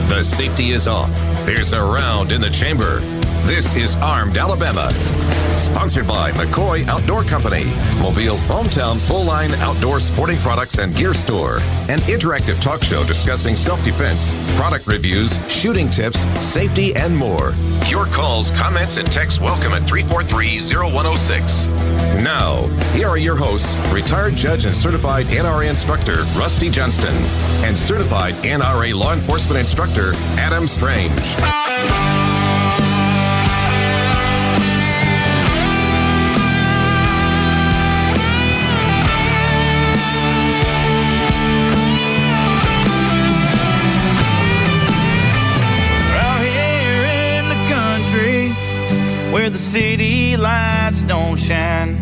The safety is off. There's a round in the chamber. This is Armed Alabama. Sponsored by McCoy Outdoor Company, Mobile's hometown full-line outdoor sporting products and gear store. An interactive talk show discussing self-defense, product reviews, shooting tips, safety, and more. Your calls, comments, and texts welcome at 343-0106. Now, here are your hosts, retired judge and certified NRA instructor Rusty Johnston and certified NRA law enforcement instructor Adam Strange. Where the city lights don't shine,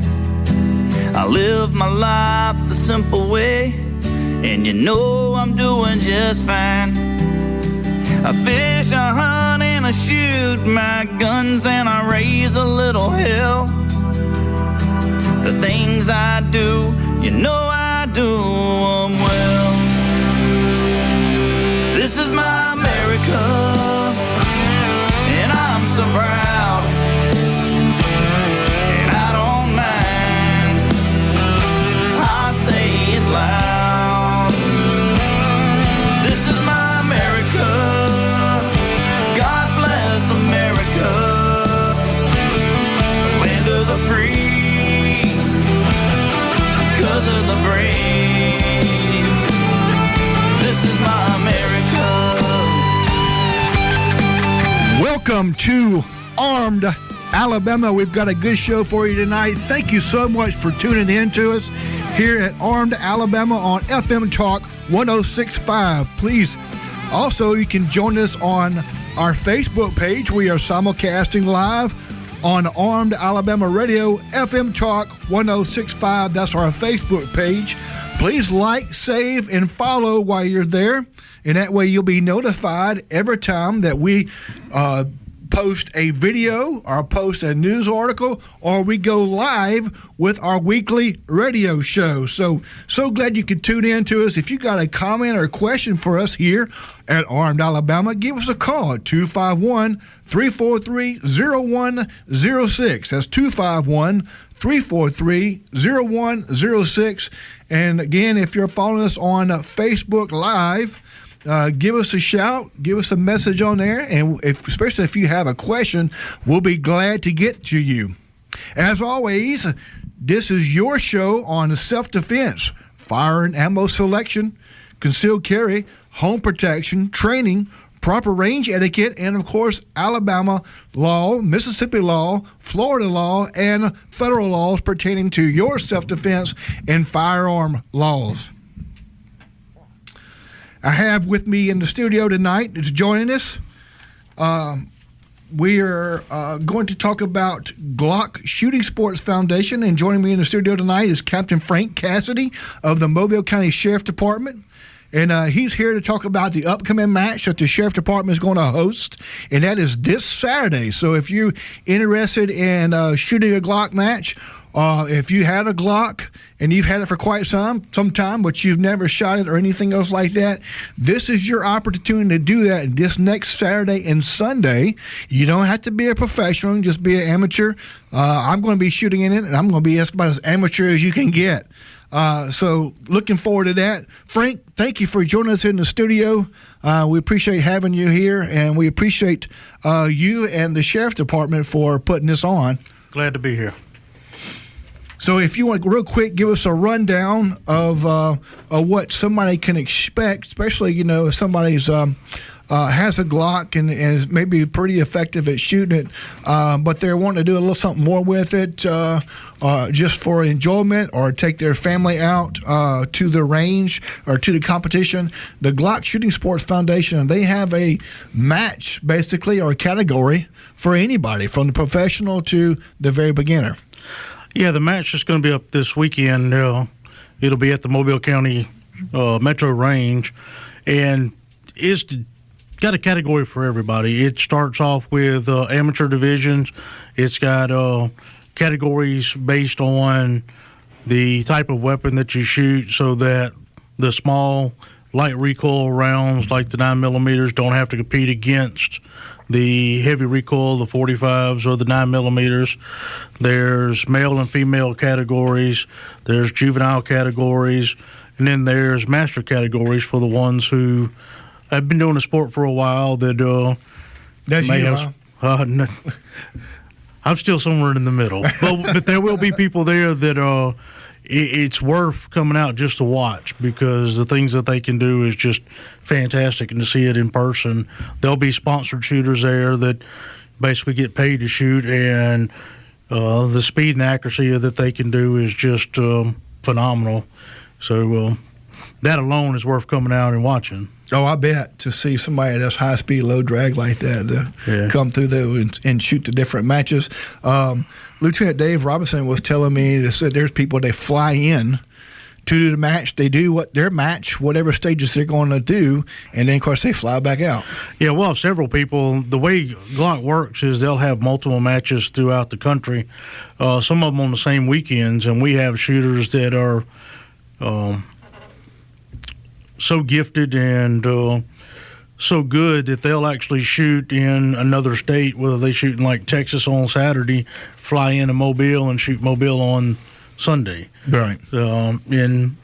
I live my life the simple way, and you know I'm doing just fine. I fish, I hunt, and I shoot my guns, and I raise a little hell. The things I do, you know I do them well. This is my America, and I'm so proud. Loud. This is my America. God bless America, land of the free, because of the brave. This is my America. Welcome to Armed Alabama. We've got a good show for you tonight. Thank you so much for tuning in to us here at Armed Alabama on FM Talk 106.5. Please, also, you can join us on our Facebook page. We are simulcasting live on Armed Alabama Radio, FM Talk 106.5. That's our Facebook page. Please like, save, and follow while you're there. And that way you'll be notified every time that we post a video or post a news article or we go live with our weekly radio show. So glad you could tune in to us. If you got a comment or a question for us here at Armed Alabama, give us a call at 251-343-0106. That's 251-343-0106. And again, if you're following us on Facebook Live, give us a shout, give us a message on there, and especially if you have a question, we'll be glad to get to you. As always, this is your show on self-defense, fire and ammo selection, concealed carry, home protection, training, proper range etiquette, and, of course, Alabama law, Mississippi law, Florida law, and federal laws pertaining to your self-defense and firearm laws. I have with me in the studio tonight, is joining us. We are going to talk about Glock Shooting Sports Foundation, and joining me in the studio tonight is Captain Frank Cassidy of the Mobile County Sheriff Department. And he's here to talk about the upcoming match that the Sheriff Department is going to host, and that is this Saturday. So if you're interested in shooting a Glock match, if you had a Glock and you've had it for quite some time, but you've never shot it or anything else like that, this is your opportunity to do that this next Saturday and Sunday. You don't have to be a professional, just be an amateur. I'm going to be shooting in it, and I'm going to be about as amateur as you can get. So looking forward to that. Frank, thank you for joining us in the studio. We appreciate having you here, and we appreciate you and the Sheriff's Department for putting this on. Glad to be here. So if you want, real quick, give us a rundown of what somebody can expect, especially, if somebody's has a Glock and is maybe pretty effective at shooting it, but they're wanting to do a little something more with it just for enjoyment or take their family out to the range or to the competition. The Glock Shooting Sports Foundation, they have a match, basically, or a category for anybody, from the professional to the very beginner. Yeah, the match is going to be up this weekend. It'll be at the Mobile County Metro Range, and it's got a category for everybody. It starts off with amateur divisions. It's got categories based on the type of weapon that you shoot, so that the small light recoil rounds like the 9mm don't have to compete against the heavy recoil, the 45s or the 9mm. There's male and female categories. There's juvenile categories. And then there's master categories for the ones who have been doing the sport for a while that That's may you, have. huh? No, I'm still somewhere in the middle. But there will be people there that it's worth coming out just to watch, because the things that they can do is just fantastic, and to see it in person. There'll be sponsored shooters there that basically get paid to shoot, and the speed and accuracy that they can do is just phenomenal. So that alone is worth coming out and watching. Oh, I bet, to see somebody that's high speed, low drag like that come through there and shoot the different matches. Lieutenant Dave Robinson was telling me that there's people, they fly in to do the match. They do their match, whatever stages they're going to do, and then, of course, they fly back out. Yeah, we'll have several people. The way Glock works is they'll have multiple matches throughout the country, some of them on the same weekends, and we have shooters that are so gifted and so good that they'll actually shoot in another state, whether they shoot in like Texas on Saturday, fly into Mobile and shoot Mobile on Sunday. Right. And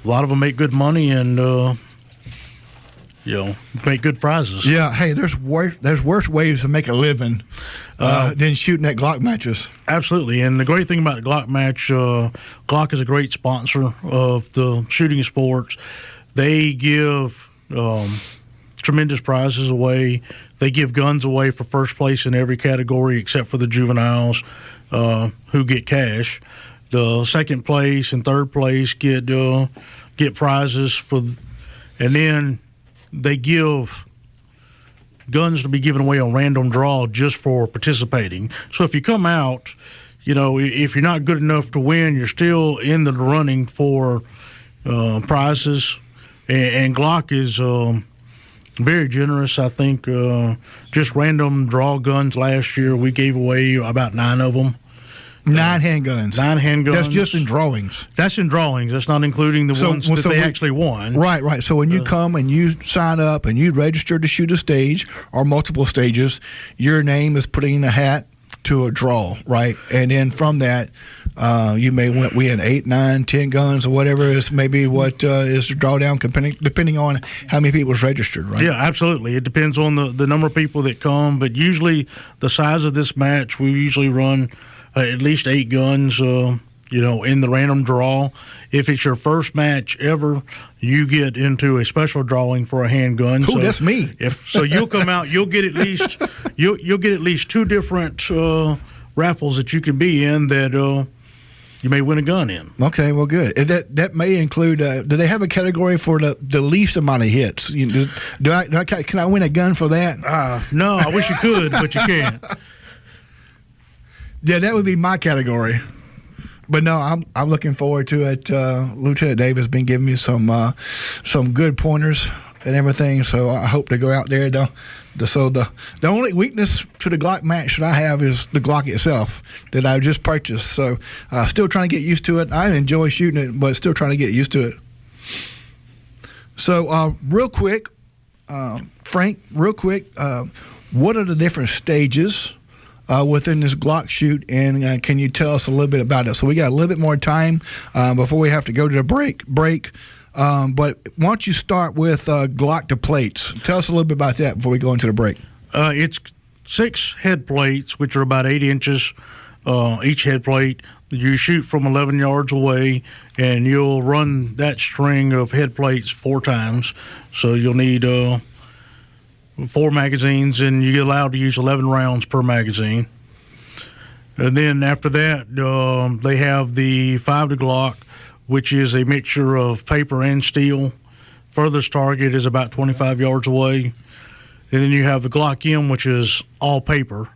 a lot of them make good money and make good prizes. Yeah. Hey, there's worse ways to make a living than shooting at Glock matches. Absolutely. And the great thing about the Glock match, Glock is a great sponsor of the shooting sports. They give tremendous prizes away. They give guns away for first place in every category except for the juveniles, who get cash. The second place and third place get prizes and then they give guns to be given away on random draw just for participating. So if you come out, if you're not good enough to win, you're still in the running for prizes. And Glock is very generous. I think just random draw guns last year, we gave away about 9 of them. 9 handguns. 9 handguns. That's just in drawings. That's in drawings. That's not including the ones that they actually won. Right. So when you come and you sign up and you register to shoot a stage or multiple stages, your name is put in a hat to a draw, right? And then from that, you may win 8, 9, 10 guns or whatever is maybe what is the drawdown, depending on how many people is registered, right? Yeah, absolutely. It depends on the number of people that come, but usually the size of this match, we usually run at least 8 guns, in the random draw. If it's your first match ever, you get into a special drawing for a handgun. Oh, that's me. So you'll come out, you'll get at least you'll get at least 2 different raffles that you can be in that you may win a gun in. Okay, well, good. That may include. Do they have a category for the least amount of hits? Can I win a gun for that? No, I wish you could, but you can't. Yeah, that would be my category. But no, I'm looking forward to it. Lieutenant Dave has been giving me some good pointers and everything, so I hope to go out there. So the only weakness to the Glock match that I have is the Glock itself that I just purchased. So still trying to get used to it. I enjoy shooting it, but still trying to get used to it. So real quick, Frank, what are the different stages within this Glock shoot, and can you tell us a little bit about it? So we got a little bit more time before we have to go to the break. But why don't you start with Glock to plates? Tell us a little bit about that before we go into the break. It's 6 head plates, which are about 8 inches each head plate. You shoot from 11 yards away, and you'll run that string of head plates 4 times. So you'll need 4 magazines, and you get allowed to use 11 rounds per magazine. And then after that, they have the 5 to Glock, which is a mixture of paper and steel. Furthest target is about 25 yards away. And then you have the Glock M, which is all paper.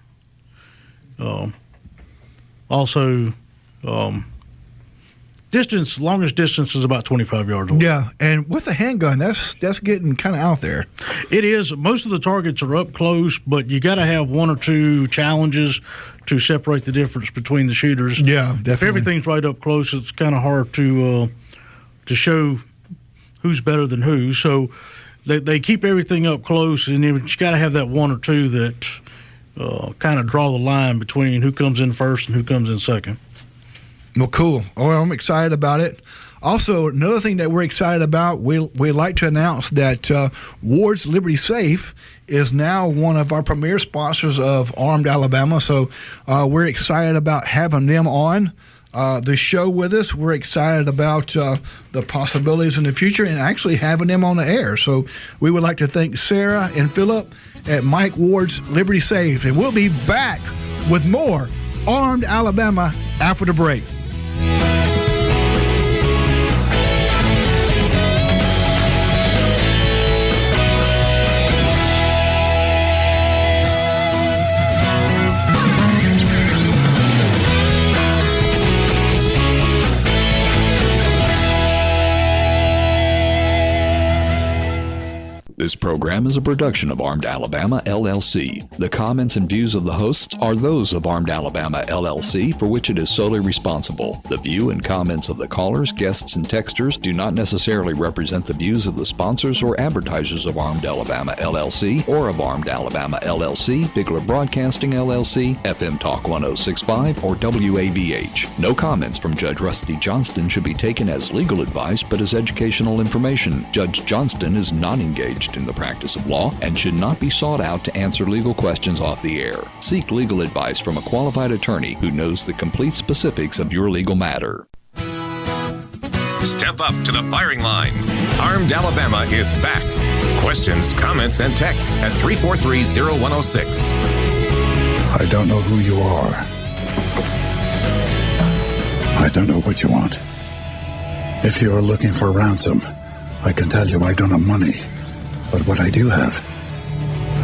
Longest distance is about 25 yards away. Yeah, and with a handgun, that's getting kind of out there. It is. Most of the targets are up close, but you got to have 1 or 2 challenges to separate the difference between the shooters. Yeah, definitely. If everything's right up close, it's kind of hard to show who's better than who. So they keep everything up close, and you got to have that one or two that kind of draw the line between who comes in first and who comes in second. Well, cool. Well, I'm excited about it. Also, another thing that we're excited about, we'd like to announce that Ward's Liberty Safe is now one of our premier sponsors of Armed Alabama. So we're excited about having them on the show with us. We're excited about the possibilities in the future and actually having them on the air. So we would like to thank Sarah and Philip at Mike Ward's Liberty Safe. And we'll be back with more Armed Alabama after the break. This program is a production of Armed Alabama, LLC. The comments and views of the hosts are those of Armed Alabama, LLC, for which it is solely responsible. The view and comments of the callers, guests, and texters do not necessarily represent the views of the sponsors or advertisers of Armed Alabama, LLC, or of Armed Alabama, LLC, Bigler Broadcasting, LLC, FM Talk 1065, or WABH. No comments from Judge Rusty Johnston should be taken as legal advice, but as educational information. Judge Johnston is not engaged in the practice of law and should not be sought out to answer legal questions off the air. Seek legal advice from a qualified attorney who knows the complete specifics of your legal matter. Step up to the firing line. Armed Alabama is back. Questions, comments, and texts at 343-0106. I don't know who you are. I don't know what you want. If you are looking for ransom, I can tell you I don't have money. But what I do have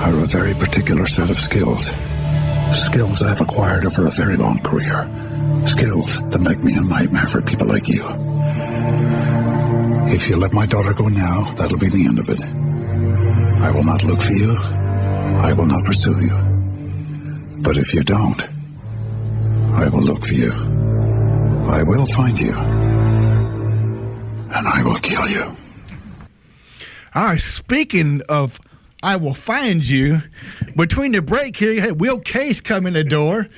are a very particular set of skills. Skills I've acquired over a very long career. Skills that make me a nightmare for people like you. If you let my daughter go now, that'll be the end of it. I will not look for you. I will not pursue you. But if you don't, I will look for you. I will find you. And I will kill you. All right, speaking of I will find you, between the break here, you had Will Case come in the door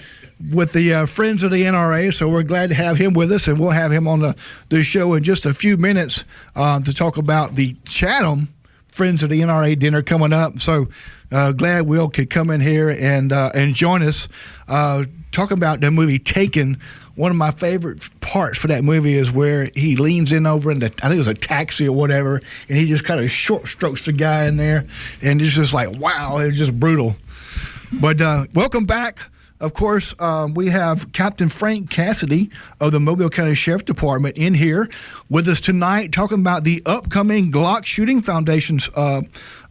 with the Friends of the NRA, so we're glad to have him with us, and we'll have him on the show in just a few minutes to talk about the Chatham Friends of the NRA dinner coming up. So glad Will could come in here and join us. Talking about the movie Taken, one of my favorite parts for that movie is where he leans in over in I think it was a taxi or whatever, and he just kind of short strokes the guy in there, and it's just like, wow, it was just brutal. But welcome back. Of course, we have Captain Frank Cassidy of the Mobile County Sheriff Department in here with us tonight talking about the upcoming Glock Shooting Foundation's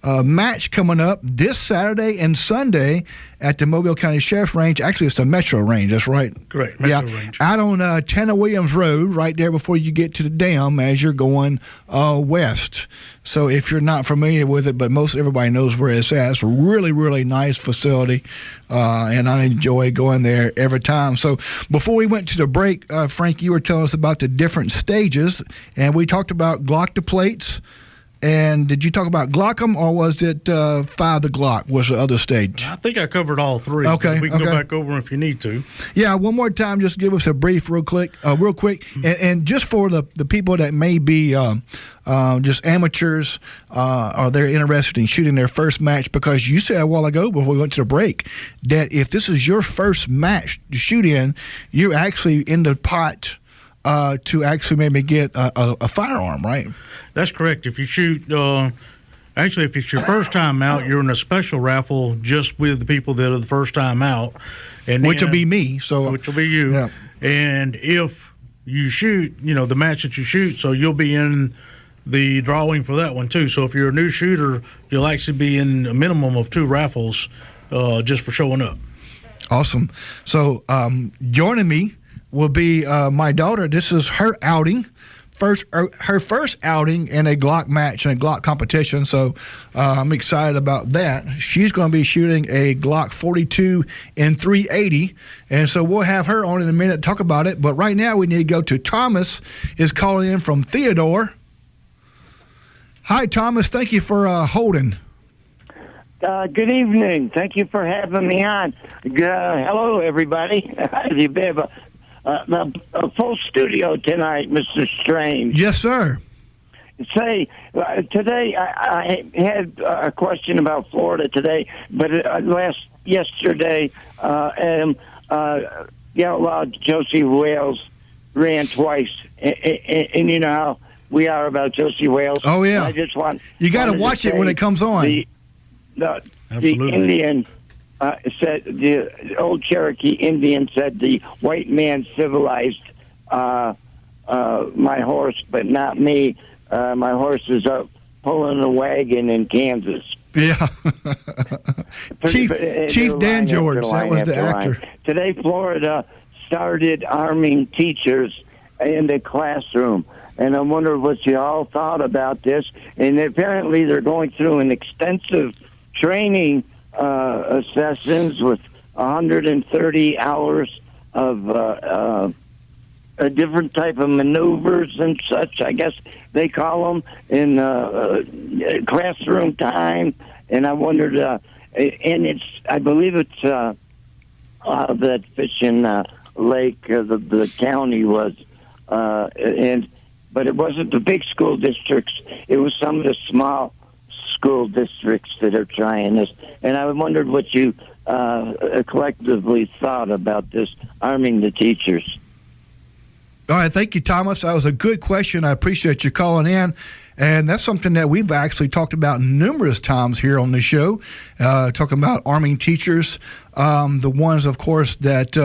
match coming up this Saturday and Sunday at the Mobile County Sheriff's Range. Actually, it's the Metro Range. That's right. Correct. Metro Range. Out on Tanner Williams Road, right there before you get to the dam as you're going west. So if you're not familiar with it, but most everybody knows where it's at. It's a really, really nice facility, and I enjoy going there every time. So before we went to the break, Frank, you were telling us about the different stages, and we talked about Glock to plates. And did you talk about Glockum, or was it Fire the Glock was the other stage? I think I covered all three. Okay. We can go back over them if you need to. Yeah, one more time, just give us a brief real quick. And just for the people that may be just amateurs or they're interested in shooting their first match, because you said a while ago before we went to the break that if this is your first match to shoot in, you're actually in the pot to actually maybe get a firearm, right? That's correct. If you shoot, actually, if it's your first time out, you're in a special raffle just with the people that are the first time out, and which will be me. So which will be you. Yeah. And if you shoot, the match that you shoot, so you'll be in the drawing for that one too. So if you're a new shooter, you'll actually be in a minimum of 2 raffles just for showing up. Awesome. So joining me will be my daughter. This is her outing, her first outing in a Glock match and a Glock competition. So I'm excited about that. She's going to be shooting a Glock 42 in 380, and so we'll have her on in a minute to talk about it. But right now we need to go to Thomas is calling in from Theodore. Hi, Thomas. Thank you for holding. Good evening. Thank you for having me on. Hello, everybody. You have a full studio tonight, Mr. Strange. Yes, sir. Say, today I had a question about Florida today, but yesterday, Josie Wales ran twice, and you know how we are about Josie Wales. Oh yeah, I just you got to watch it when it comes on. The Indian said, the old Cherokee Indian said, the white man civilized my horse, but not me. My horse is up pulling a wagon in Kansas. Yeah. Chief Dan George, that was the actor. Today, Florida started arming teachers in the classroom. And I wonder what you all thought about this. And apparently they're going through an extensive training sessions with 130 hours of a different type of maneuvers and such, I guess they call them, in classroom time. And I wondered, and I believe it's that fishing lake, the county was, but it wasn't the big school districts. It was some of the small school districts that are trying this. And I wondered what you collectively thought about this, arming the teachers. All right, thank you, Thomas. That was a good question. I appreciate you calling in. And that's something that we've actually talked about numerous times here on the show, talking about arming teachers, the ones, of course, that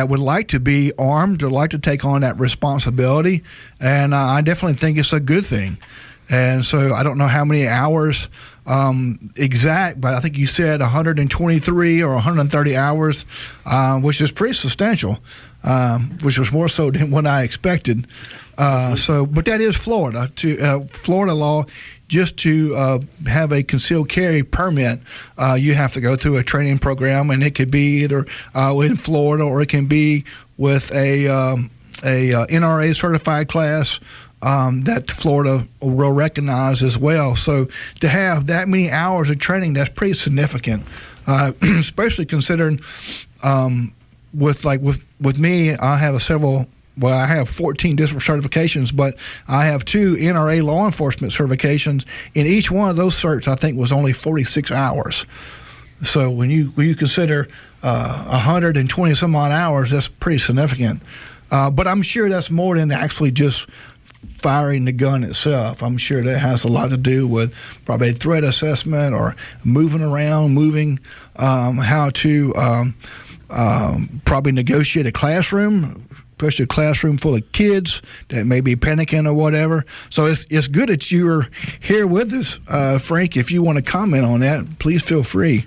would like to be armed or like to take on that responsibility. And I definitely think it's a good thing. And so I don't know how many hours exact, but I think you said 123 or 130 hours, which is pretty substantial, which was more so than what I expected. But that is Florida. Florida law, just to have a concealed carry permit, you have to go through a training program, and it could be either in Florida or it can be with a NRA certified class. That Florida will recognize as well. So to have that many hours of training, that's pretty significant, especially considering with me, I have 14 different certifications, but I have 2 NRA law enforcement certifications. In each one of those certs, I think was only 46 hours. So when you consider 120 some odd hours, that's pretty significant. But I'm sure that's more than actually just firing the gun itself. I'm sure that has a lot to do with probably threat assessment or moving around, how to probably negotiate a classroom, especially a classroom full of kids that may be panicking or whatever. So it's good that you're here with us, Frank. If you want to comment on that, please feel free.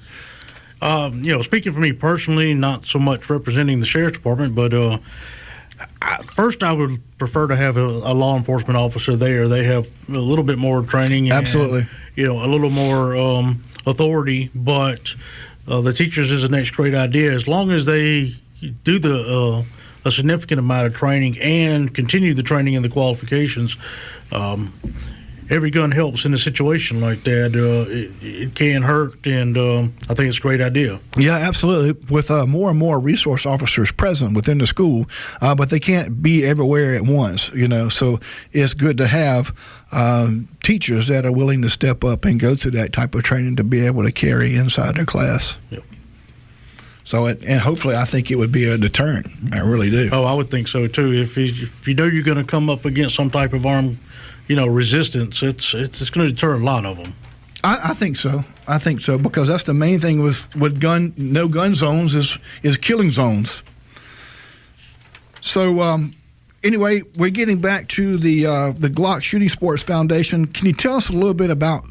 Speaking for me personally, not so much representing the sheriff's department, but first, I would prefer to have a law enforcement officer there. They have a little bit more training, and, absolutely, a little more authority. But the teachers is the next great idea. As long as they do a significant amount of training and continue the training and the qualifications, every gun helps in a situation like that. It can hurt, and I think it's a great idea. Yeah, absolutely. With more and more resource officers present within the school, but they can't be everywhere at once, So it's good to have teachers that are willing to step up and go through that type of training to be able to carry inside their class. Yep. So, and hopefully, I think it would be a deterrent. I really do. Oh, I would think so too. If you know you're going to come up against some type of armed resistance, it's going to deter a lot of them. I think so. Because that's the main thing with no gun zones is killing zones. So anyway, we're getting back to the Glock Shooting Sports Foundation. Can you tell us a little bit about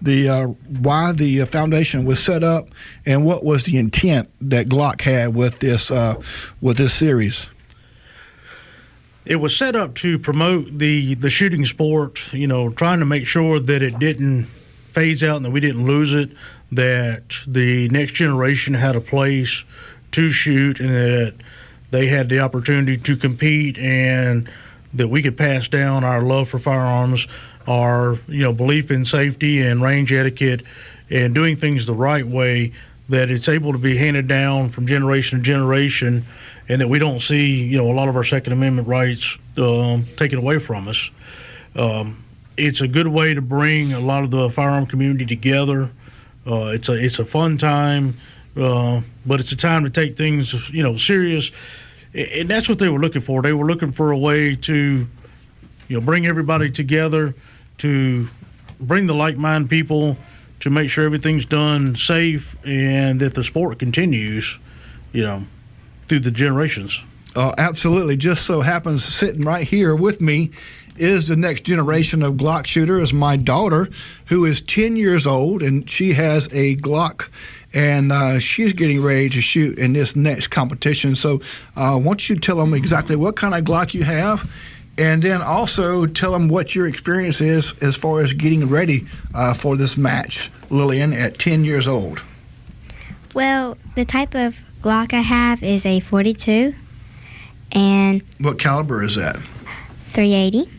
why the foundation was set up and what was the intent that Glock had with this series? It was set up to promote the shooting sport, trying to make sure that it didn't phase out and that we didn't lose it, that the next generation had a place to shoot and that they had the opportunity to compete and that we could pass down our love for firearms our belief in safety and range etiquette and doing things the right way, that it's able to be handed down from generation to generation, and that we don't see a lot of our Second Amendment rights taken away from us. It's a good way to bring a lot of the firearm community together. It's a fun time, but it's a time to take things serious, and that's what they were looking for. They were looking for a way to bring everybody together, to bring the like-minded people, to make sure everything's done safe and that the sport continues, through the generations. Absolutely. Just so happens sitting right here with me is the next generation of Glock shooters. My daughter, who is 10 years old, and she has a Glock, and she's getting ready to shoot in this next competition. So why don't you tell them exactly what kind of Glock you have, and then also tell them what your experience is as far as getting ready for this match, Lillian, at 10 years old. Well, the type of Glock I have is a .42, and what caliber is that? .380.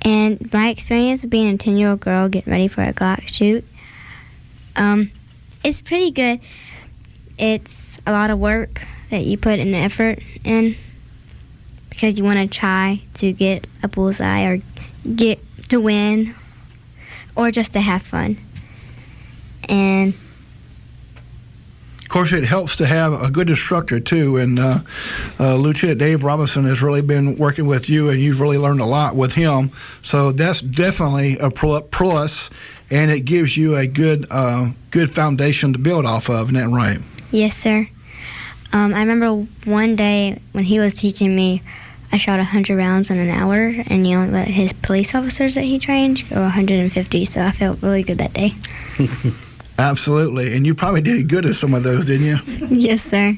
And my experience of being a 10-year-old girl getting ready for a Glock shoot, it's pretty good. It's a lot of work that you put an effort in because you want to try to get a bullseye or get to win or just to have fun. And of course, it helps to have a good instructor, too, and Lieutenant Dave Robinson has really been working with you, and you've really learned a lot with him. So that's definitely a plus, and it gives you a good foundation to build off of. Isn't that right? Yes, sir. I remember one day when he was teaching me, I shot 100 rounds in an hour, and he only let his police officers that he trained go 150, so I felt really good that day. Absolutely. And you probably did good at some of those, didn't you? Yes, sir.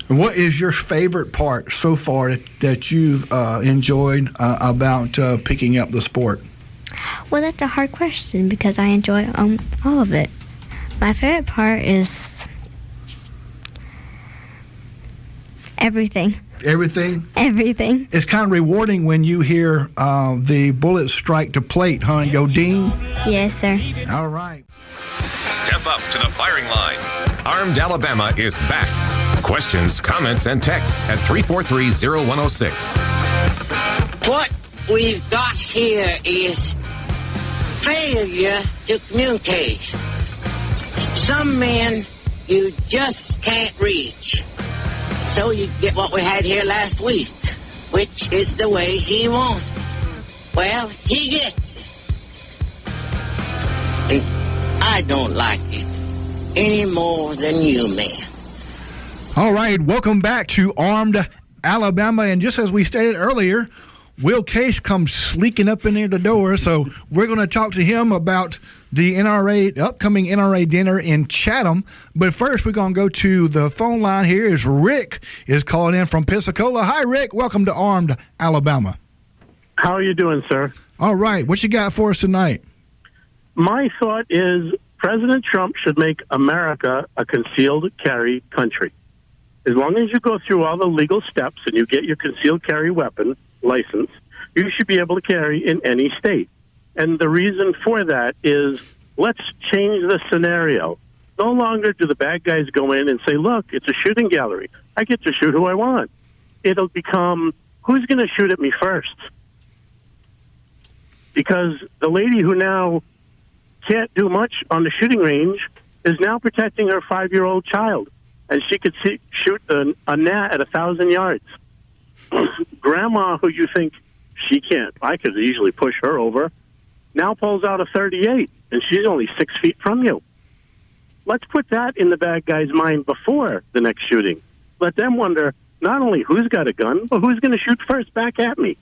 What is your favorite part so far that you've enjoyed about picking up the sport? Well, that's a hard question because I enjoy all of it. My favorite part is everything. Everything? Everything. It's kind of rewarding when you hear the bullets strike the plate, huh, and go ding? Yes, sir. All right. Step up to the firing line. Armed Alabama is back. Questions, comments, and texts at 343-0106. What we've got here is failure to communicate. Some men you just can't reach. So you get what we had here last week, which is the way he wants it. Well, he gets it. And I don't like it any more than you, man. All right, welcome back to Armed Alabama. And just as we stated earlier, Will Case comes sleeking up in the door, so we're going to talk to him about the upcoming NRA dinner in Chatham. But first, we're going to go to the phone line here. Is Rick is calling in from Pensacola. Hi, Rick. Welcome to Armed Alabama. How are you doing, sir? All right. What you got for us tonight? My thought is President Trump should make America a concealed carry country. As long as you go through all the legal steps and you get your concealed carry weapon license, you should be able to carry in any state. And the reason for that is, let's change the scenario. No longer do the bad guys go in and say, look, it's a shooting gallery. I get to shoot who I want. It'll become, who's going to shoot at me first? Because the lady who now can't do much on the shooting range is now protecting her 5-year-old child. And she could shoot a gnat at 1,000 yards. Grandma, who you think she can't, I could easily push her over, now pulls out a .38, and she's only 6 feet from you. Let's put that in the bad guy's mind before the next shooting. Let them wonder not only who's got a gun, but who's going to shoot first back at me.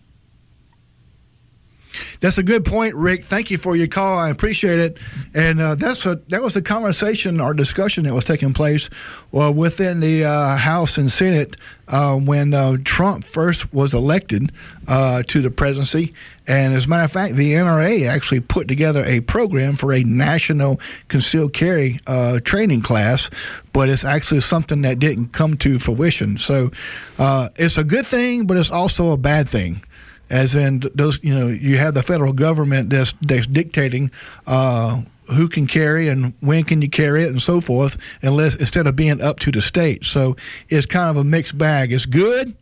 That's a good point, Rick. Thank you for your call. I appreciate it. And that was a conversation or discussion that was taking place within the House and Senate when Trump first was elected to the presidency. And as a matter of fact, the NRA actually put together a program for a national concealed carry training class, but it's actually something that didn't come to fruition. So it's a good thing, but it's also a bad thing. as in those, you have the federal government that's dictating who can carry and when can you carry it and so forth, instead of being up to the state. So it's kind of a mixed bag. It's good,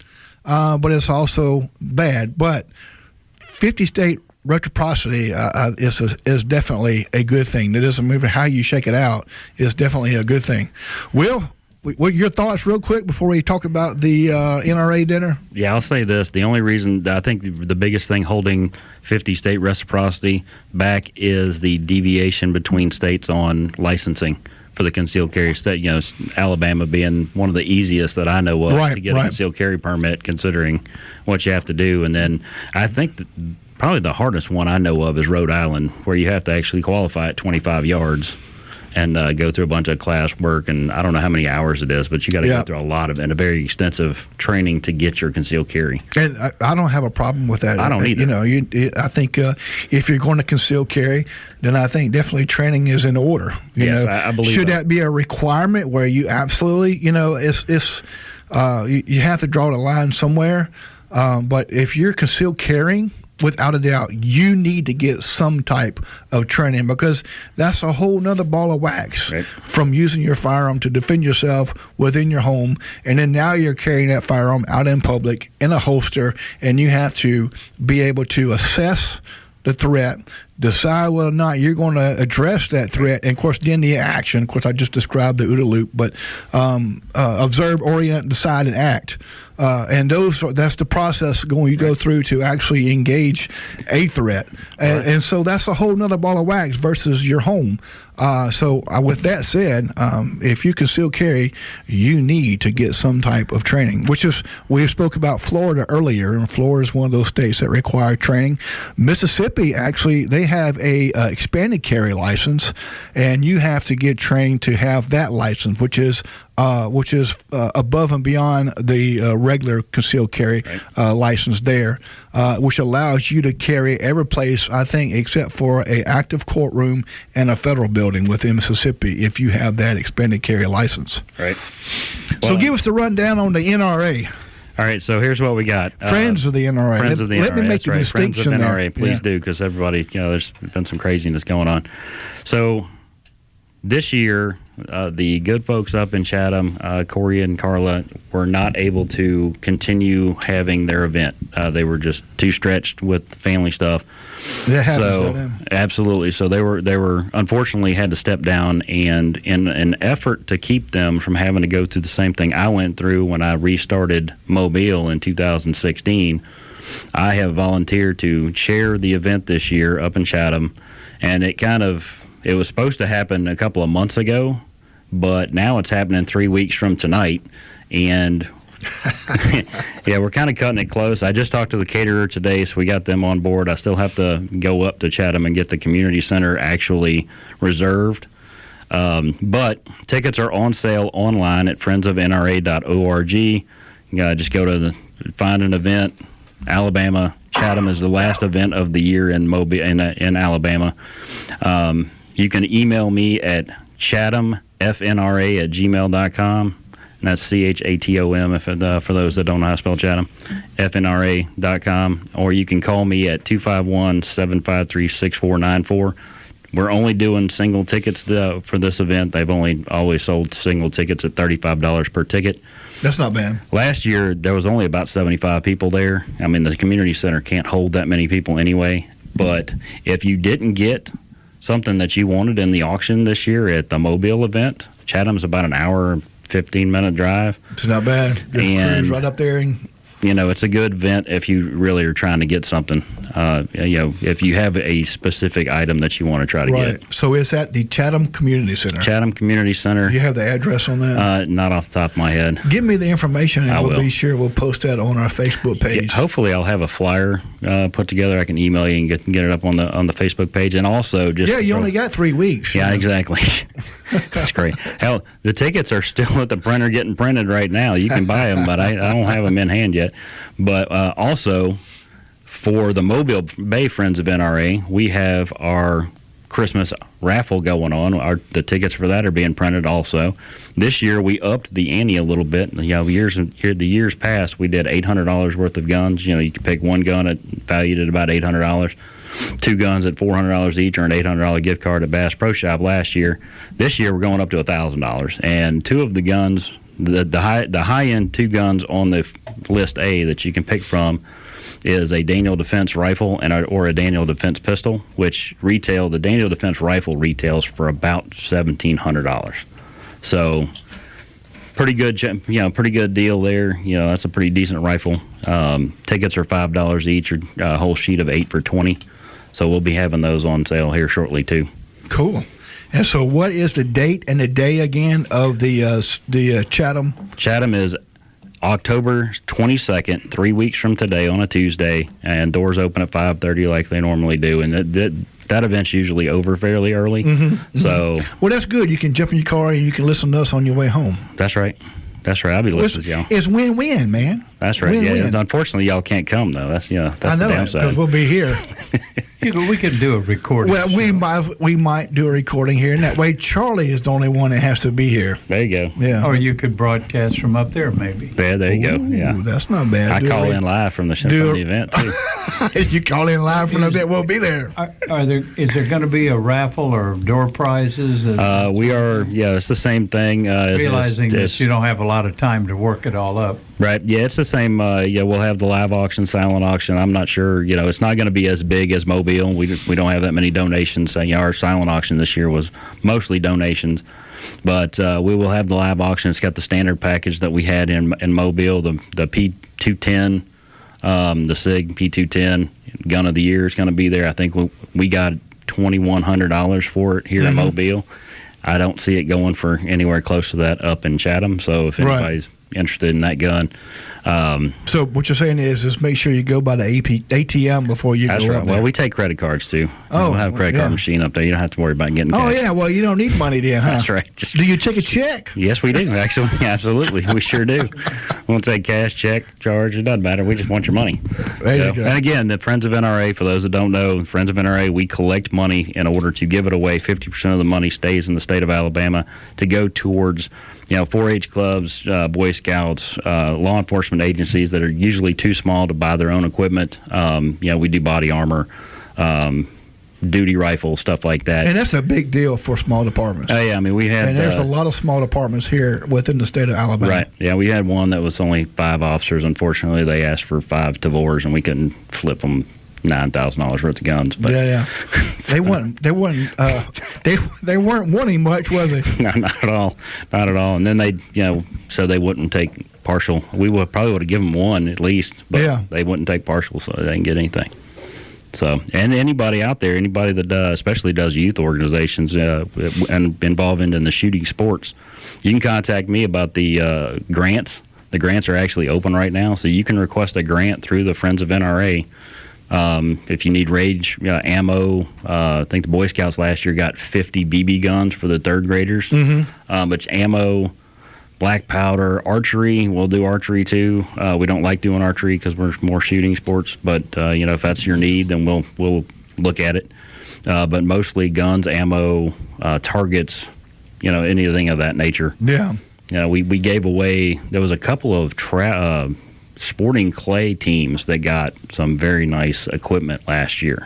but it's also bad. But 50-state reciprocity is definitely a good thing. It doesn't matter how you shake it out. It's definitely a good thing. Will, what your thoughts real quick before we talk about the NRA dinner? Yeah, I'll say this. The only reason I think the biggest thing holding 50-state reciprocity back is the deviation between states on licensing for the concealed carry state. Alabama being one of the easiest that I know of to get a concealed carry permit, considering what you have to do. And then I think that probably the hardest one I know of is Rhode Island, where you have to actually qualify at 25 yards and go through a bunch of class work, and I don't know how many hours it is, but you got to go through a lot of and a very extensive training to get your concealed carry. And I don't have a problem with that. I don't either. I think if you're going to conceal carry, then I think definitely training is in order. I believe should that be a requirement where you absolutely, it's you have to draw the line somewhere. But if you're concealed carrying, without a doubt, you need to get some type of training, because that's a whole nother ball of wax from using your firearm to defend yourself within your home. And then now you're carrying that firearm out in public in a holster, and you have to be able to assess the threat, decide whether or not you're going to address that threat, and of course then the action. Of course, I just described the OODA loop, but observe, orient, decide, and act. And that's the process you go through to actually engage a threat. And so that's a whole nother ball of wax versus your home. So with that said, if you conceal carry, you need to get some type of training, which is, we spoke about Florida earlier, and Florida is one of those states that require training. Mississippi, actually, they have a expanded carry license, and you have to get trained to have that license, which is above and beyond the regular concealed carry license there, which allows you to carry every place, I think, except for an active courtroom and a federal building within Mississippi, if you have that expanded carry license. Right. So give us the rundown on the NRA. All right, so here's what we got. Friends of the NRA. Friends of the NRA. Let me make the distinction Friends of NRA, there. please do, because everybody, there's been some craziness going on. So this year, the good folks up in Chatham, Corey and Carla, were not able to continue having their event. They were just too stretched with family stuff. That happens to them. Absolutely. So they were unfortunately had to step down, and in an effort to keep them from having to go through the same thing I went through when I restarted Mobile in 2016, I have volunteered to chair the event this year up in Chatham, and it was supposed to happen a couple of months ago, but now it's happening 3 weeks from tonight, and we're kind of cutting it close. I just talked to the caterer today, so we got them on board. I still have to go up to Chatham and get the community center actually reserved, but tickets are on sale online at friendsofnra.org. Just go to find an event. Alabama, Chatham is the last event of the year in Alabama. You can email me at chathamfnra@gmail.com. And that's CHATOM for those that don't know how to spell Chatham, FNRA.com. Or you can call me at 251-753-6494. We're only doing single tickets for this event. They've only always sold single tickets at $35 per ticket. That's not bad. Last year, there was only about 75 people there. I mean, the community center can't hold that many people anyway. But if you didn't get something that you wanted in the auction this year at the Mobile event, Chatham's about an hour, 15-minute drive. It's not bad. And cruise right up there. And it's a good event if you really are trying to get something. If you have a specific item that you want to try to get. So it's at the Chatham Community Center. Chatham Community Center. You have the address on that? Not off the top of my head. Give me the information, and we'll be sure we'll post that on our Facebook page. Yeah, hopefully, I'll have a flyer put together. I can email you and get it up on the Facebook page, and also just you only got 3 weeks. Yeah, exactly. That's great. Hell, the tickets are still at the printer getting printed right now. You can buy them, but I don't have them in hand yet. But also, for the Mobile Bay Friends of NRA, we have our Christmas raffle going on. The tickets for that are being printed also. This year we upped the ante a little bit. The years past we did $800 worth of guns. You could pick one gun valued at about $800. 2 guns at $400 each, or an $800 gift card at Bass Pro Shop last year. This year we're going up to $1,000, and 2 of the guns, the high end 2 guns on the list A that you can pick from is a Daniel Defense rifle or a Daniel Defense pistol, which the Daniel Defense rifle retails for about $1,700. So pretty good deal there. That's a pretty decent rifle. Tickets are $5 each, or a whole sheet of 8 for $20. So we'll be having those on sale here shortly too. Cool. And so, what is the date and the day again of the Chatham? Chatham is October 22nd, 3 weeks from today on a Tuesday, and doors open at 5:30 like they normally do. And that event's usually over fairly early. Mm-hmm. So, well, that's good. You can jump in your car and you can listen to us on your way home. That's right. I'll be listening to y'all. It's win-win, man. That's right. Win-win. Yeah. Unfortunately, y'all can't come though. That's the downside. Because we'll be here. We can do a recording. Well, we might do a recording here, and that way Charlie is the only one that has to be here. There you go. Yeah. Or you could broadcast from up there, maybe. Yeah, there you go. Yeah, that's not bad. I call in live from the event too. If you call in live from the event, we'll be there. Is there going to be a raffle or door prizes? We are. Yeah, it's the same thing. Realizing that you don't have a lot of time to work it all up. Right. Yeah, it's the same. We'll have the live auction, silent auction. I'm not sure. It's not going to be as big as Mobile. We don't have that many donations. Our silent auction this year was mostly donations, but we will have the live auction. It's got the standard package that we had in Mobile, the P210, the SIG P210 gun of the year is going to be there. I think we got $2,100 for it here in Mobile. I don't see it going for anywhere close to that up in Chatham. So if anybody's interested in that gun. So what you're saying is just make sure you go by the ATM before you go up there. Well, we take credit cards too. We'll have a credit card machine up there. You don't have to worry about getting cash. Oh, yeah. Well, you don't need money then, huh? That's right. Do you take a check? Yes, we do, actually. Absolutely. We sure do. We won't take cash, check, charge. It doesn't matter. We just want your money. There you go. And again, the Friends of NRA, for those that don't know, Friends of NRA, we collect money in order to give it away. 50% of the money stays in the state of Alabama to go towards 4-H clubs, Boy Scouts, law enforcement agencies that are usually too small to buy their own equipment. We do body armor, duty rifles, stuff like that. And that's a big deal for small departments. Oh, yeah. We had... And there's a lot of small departments here within the state of Alabama. Right. Yeah, we had one that was only 5 officers. Unfortunately, they asked for 5 Tavors, and we couldn't flip them $9,000 worth of guns. But yeah. They weren't wanting much, was they? No, not at all. Not at all. And then they, said they wouldn't take partial. We probably would have given them one at least, but they wouldn't take partial, so they didn't get anything. So, and anybody out there, anybody that especially does youth organizations and involved in the shooting sports, you can contact me about the grants. The grants are actually open right now, so you can request a grant through the Friends of NRA. If you need range ammo, I think the Boy Scouts last year got 50 BB guns for the 3rd graders. But ammo, black powder, archery, we'll do archery too. We don't like doing archery because we're more shooting sports. But if that's your need, then we'll look at it. But mostly guns, ammo, targets, anything of that nature. Yeah. We gave away. There was a couple of sporting clay teams that got some very nice equipment last year,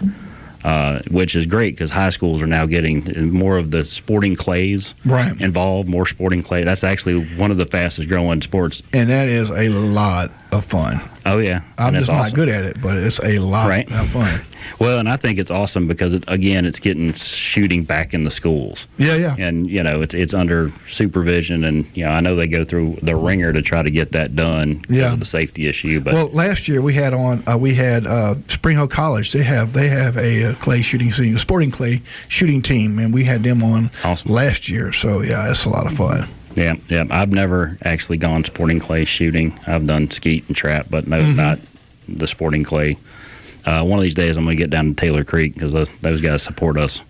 which is great because high schools are now getting more of the sporting clays involved, more sporting clay. That's actually one of the fastest growing sports. And that is a lot of fun. Oh, yeah. I'm just not good at it, but it's a lot of fun. Well, and I think it's awesome because, it's getting shooting back in the schools. Yeah. And, it's under supervision, and, I know they go through the ringer to try to get that done because of the safety issue. But well, last year we had Spring Hill College. They have a clay shooting team, a sporting clay shooting team, and we had them on last year. So, yeah, it's a lot of fun. Yeah. I've never actually gone sporting clay shooting. I've done skeet and trap, but no, not the sporting clay. One of these days I'm going to get down to Taylor Creek because those guys support us.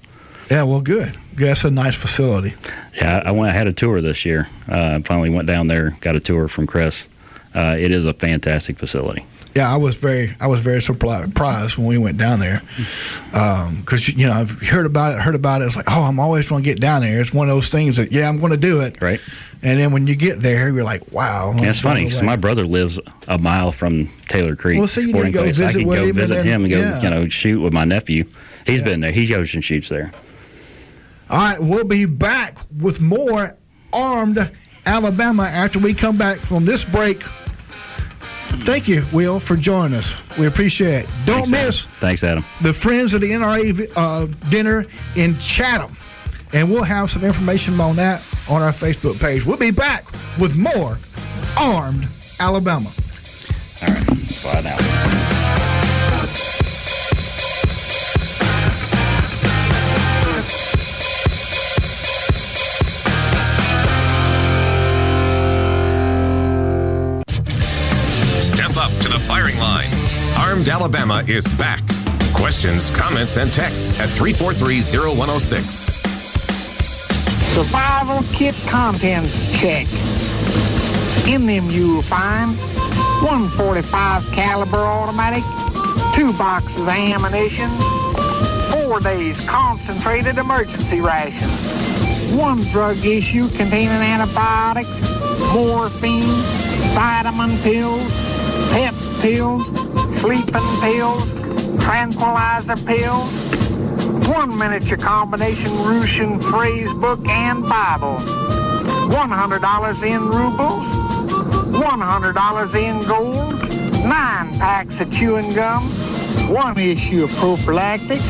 Yeah, well, good. That's a nice facility. Yeah, I had a tour this year. Finally went down there, got a tour from Chris. It is a fantastic facility. Yeah, I was very surprised when we went down there, because I've heard about it. It's like, oh, I'm always going to get down there. It's one of those things that I'm going to do it. Right. And then when you get there, you're like, wow. Yeah, it's funny because my brother lives a mile from Taylor Creek. Well, so you need to go visit I can with go him visit him and go, shoot with my nephew. He's been there. He goes and shoots there. All right, we'll be back with more Armed Alabama after we come back from this break. Thank you, Will, for joining us. We appreciate it. Don't miss Thanks, Adam. the Friends of the NRA dinner in Chatham. And we'll have some information on that on our Facebook page. We'll be back with more Armed Alabama. All right, slide out. Step up to the firing line. Armed Alabama is back. Questions, comments, and texts at 343-0106. Survival kit contents check. In them you'll find 145 caliber automatic, 2 boxes of ammunition, 4 days concentrated emergency rations, 1 drug issue containing antibiotics, morphine, vitamin pills, pep pills, sleeping pills, tranquilizer pills, 1 miniature combination Russian phrase book and Bible, $100 in rubles, $100 in gold, 9 packs of chewing gum, 1 issue of prophylactics,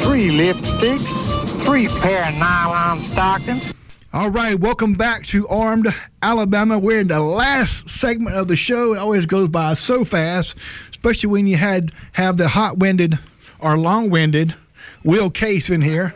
3 lipsticks, 3 pair of nylon stockings. All right, welcome back to Armed Alabama. We're in the last segment of the show. It always goes by so fast, especially when you have the hot-winded or long-winded Will Case in here.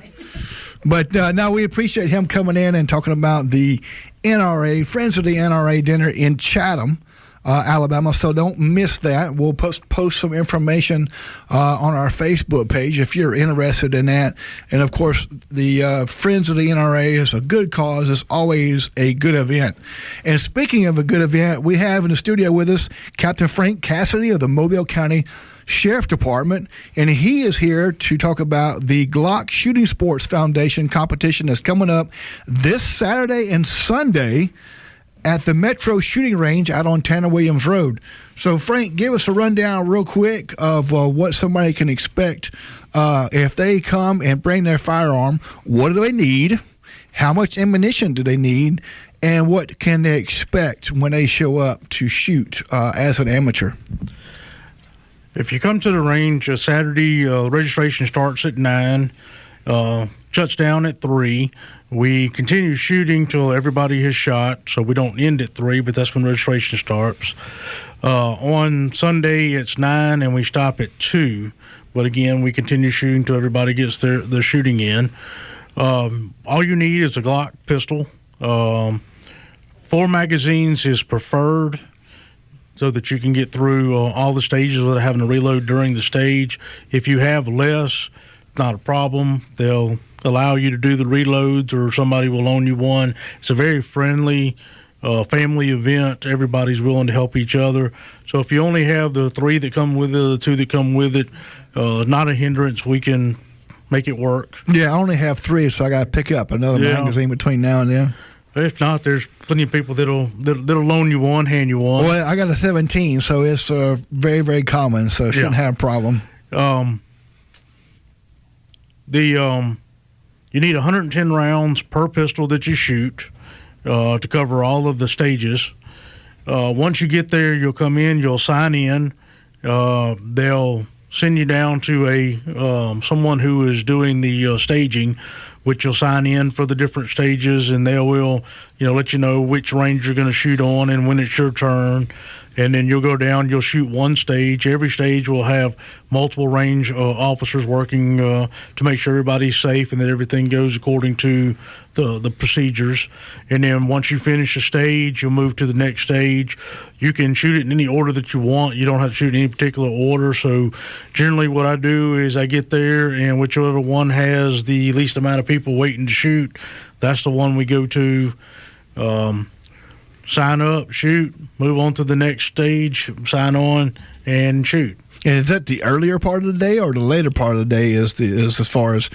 But now we appreciate him coming in and talking about the NRA, Friends of the NRA dinner in Chatham, Alabama. So don't miss that. We'll post some information on our Facebook page if you're interested in that. And, of course, the Friends of the NRA is a good cause. It's always a good event. And speaking of a good event, we have in the studio with us Captain Frank Cassidy of the Mobile County Sheriff Department, and he is here to talk about the Glock Shooting Sports Foundation competition that's coming up this Saturday and Sunday at the Metro Shooting Range out on Tanner Williams Road. So, Frank, give us a rundown real quick of what somebody can expect if they come and bring their firearm. What do they need? How much ammunition do they need? And what can they expect when they show up to shoot as an amateur? If you come to the range Saturday, registration starts at 9, shuts down at 3. We continue shooting till everybody has shot, so we don't end at 3, but that's when registration starts. On Sunday, it's 9, and we stop at 2. But again, we continue shooting till everybody gets their shooting in. All you need is a Glock pistol. 4 magazines is preferred, so that you can get through all the stages without having to reload during the stage. If you have less, not a problem. They'll allow you to do the reloads, or somebody will loan you one. It's a very friendly family event. Everybody's willing to help each other. So if you only have the 3 that come with it, the 2 that come with it, not a hindrance. We can make it work. Yeah, I only have 3, so I got to pick up another magazine between now and then. If not, there's plenty of people that'll loan you one, hand you one. Well, I got a 17, so it's very, very common, so shouldn't have a problem. You need 110 rounds per pistol that you shoot to cover all of the stages. Once you get there, you'll come in, you'll sign in. They'll send you down to someone who is doing the staging, which you'll sign in for the different stages, and they will, let you know which range you're going to shoot on and when it's your turn. And then you'll go down, you'll shoot one stage. Every stage will have multiple range officers working to make sure everybody's safe and that everything goes according to the procedures. And then once you finish a stage, you'll move to the next stage. You can shoot it in any order that you want. You don't have to shoot in any particular order. So generally what I do is I get there, and whichever one has the least amount of people waiting to shoot, that's the one we go to. Sign up, shoot, move on to the next stage, sign on, and shoot. And is that the earlier part of the day or the later part of the day is as far as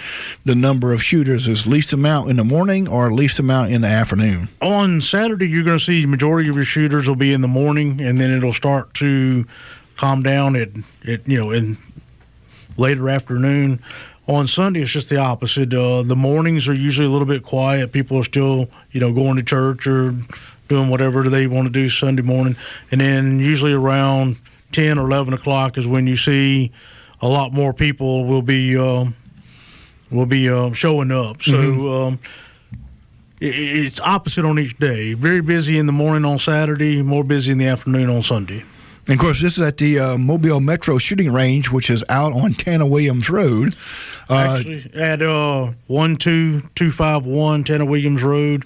the number of shooters? Is least amount in the morning or least amount in the afternoon? On Saturday, you're going to see the majority of your shooters will be in the morning, and then it'll start to calm down in later afternoon. On Sunday, it's just the opposite. The mornings are usually a little bit quiet. People are still, going to church or doing whatever they want to do Sunday morning. And then usually around 10 or 11 o'clock is when you see a lot more people will be showing up. So it's opposite on each day. Very busy in the morning on Saturday, more busy in the afternoon on Sunday. And, of course, this is at the Mobile Metro Shooting Range, which is out on Tanner Williams Road. Actually, at 12251 Tanner Williams Road,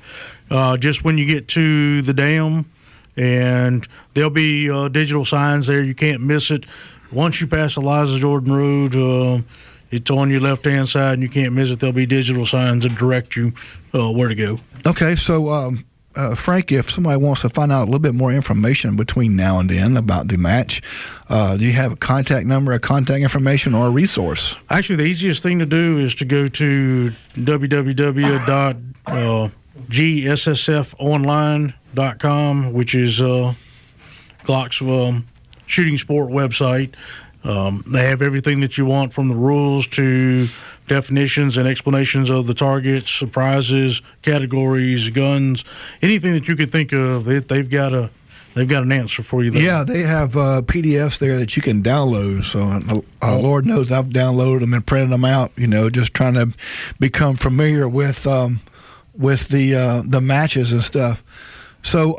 just when you get to the dam, and there'll be digital signs there. You can't miss it. Once you pass Eliza Jordan Road, it's on your left-hand side, and you can't miss it. There'll be digital signs that direct you where to go. Okay, so Frank, if somebody wants to find out a little bit more information between now and then about the match, do you have a contact number, a contact information, or a resource? Actually, the easiest thing to do is to go to www.gssfonline.com, which is Glock's shooting sport website. They have everything that you want, from the rules to definitions and explanations of the targets, surprises, categories, guns, anything that you could think of. They've got an answer for you there. Yeah, they have PDFs there that you can download. So Lord knows I've downloaded them and printed them out. Just trying to become familiar with the matches and stuff. So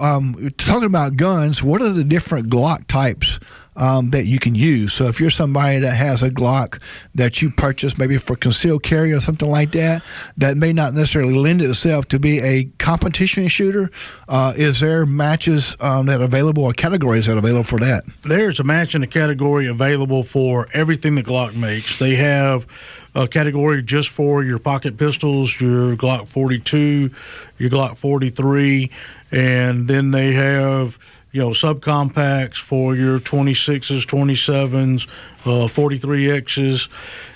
talking about guns, what are the different Glock types that you can use? So if you're somebody that has a Glock that you purchased maybe for concealed carry or something like that, that may not necessarily lend itself to be a competition shooter, is there matches that are available or categories that are available for that? There's a match in the category available for everything that Glock makes. They have a category just for your pocket pistols, your Glock 42, your Glock 43, and then they have subcompacts for your 26s, 27s, 43Xs,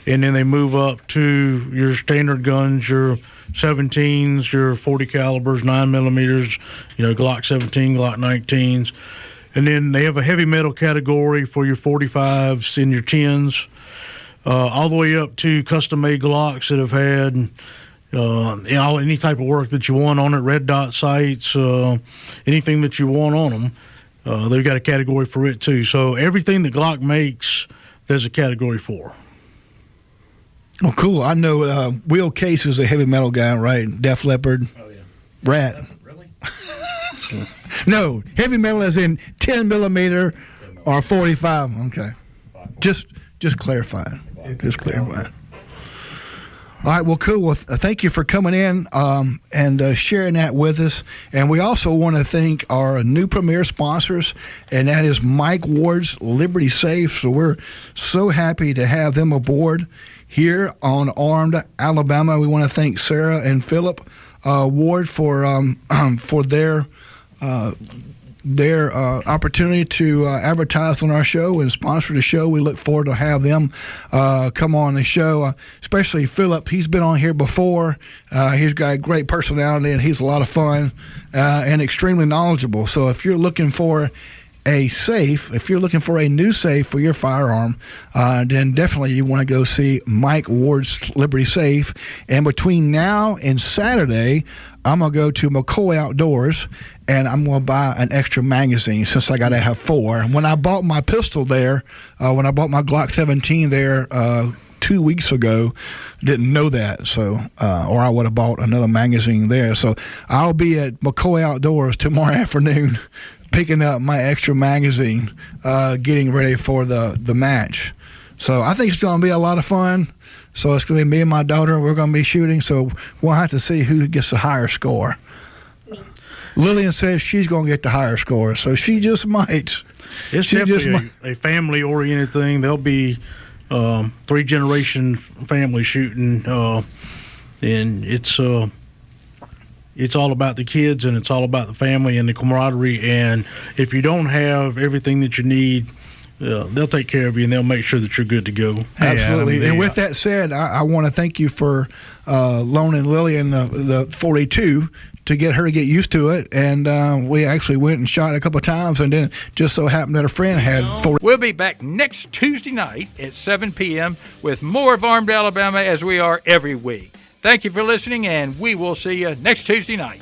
and then they move up to your standard guns, your 17s, your 40 calibers, 9mm, Glock 17, Glock 19s. And then they have a heavy metal category for your 45s and your 10s, all the way up to custom-made Glocks that have had any type of work that you want on it, red dot sights, anything that you want on them. They've got a category for it too. So everything that Glock makes, there's a category for. Oh, cool. I know Will Case is a heavy metal guy, right? Def Leppard. Oh, yeah. Rat. Really? No, heavy metal as in 10 millimeter or 45. Okay. Just clarifying. Just clarifying. All right, well, cool. Well, thank you for coming in and sharing that with us. And we also want to thank our new premier sponsors, and that is Mike Ward's Liberty Safe. So we're so happy to have them aboard here on Armed Alabama. We want to thank Sarah and Philip Ward for their opportunity to advertise on our show and sponsor the show. We look forward to have them come on the show, especially Philip. He's been on here before. He's got a great personality, and he's a lot of fun and extremely knowledgeable. So if you're looking for a safe, if you're looking for a new safe for your firearm, then definitely you want to go see Mike Ward's Liberty Safe. And between now and Saturday, I'm going to go to McCoy Outdoors, and I'm going to buy an extra magazine since I got to have 4. When I bought my pistol there, when I bought my Glock 17 there 2 weeks ago, didn't know that, so or I would have bought another magazine there. So I'll be at McCoy Outdoors tomorrow afternoon picking up my extra magazine, getting ready for the match. So I think it's going to be a lot of fun. So it's going to be me and my daughter. We're going to be shooting, so we'll have to see who gets the higher score. Lillian says she's going to get the higher score, so she just might. It's definitely a family-oriented thing. There'll be 3-generation family shooting, and it's all about the kids, and it's all about the family and the camaraderie. And if you don't have everything that you need they'll take care of you and they'll make sure that you're good to go. Absolutely. And with that said, I want to thank you for loaning Lillian the 42 to get her to get used to it. And we actually went and shot a couple of times, and then just so happened that a friend had 40. We'll be back next Tuesday night at 7 p.m. with more of Armed Alabama, as we are every week. Thank you for listening, and we will see you next Tuesday night.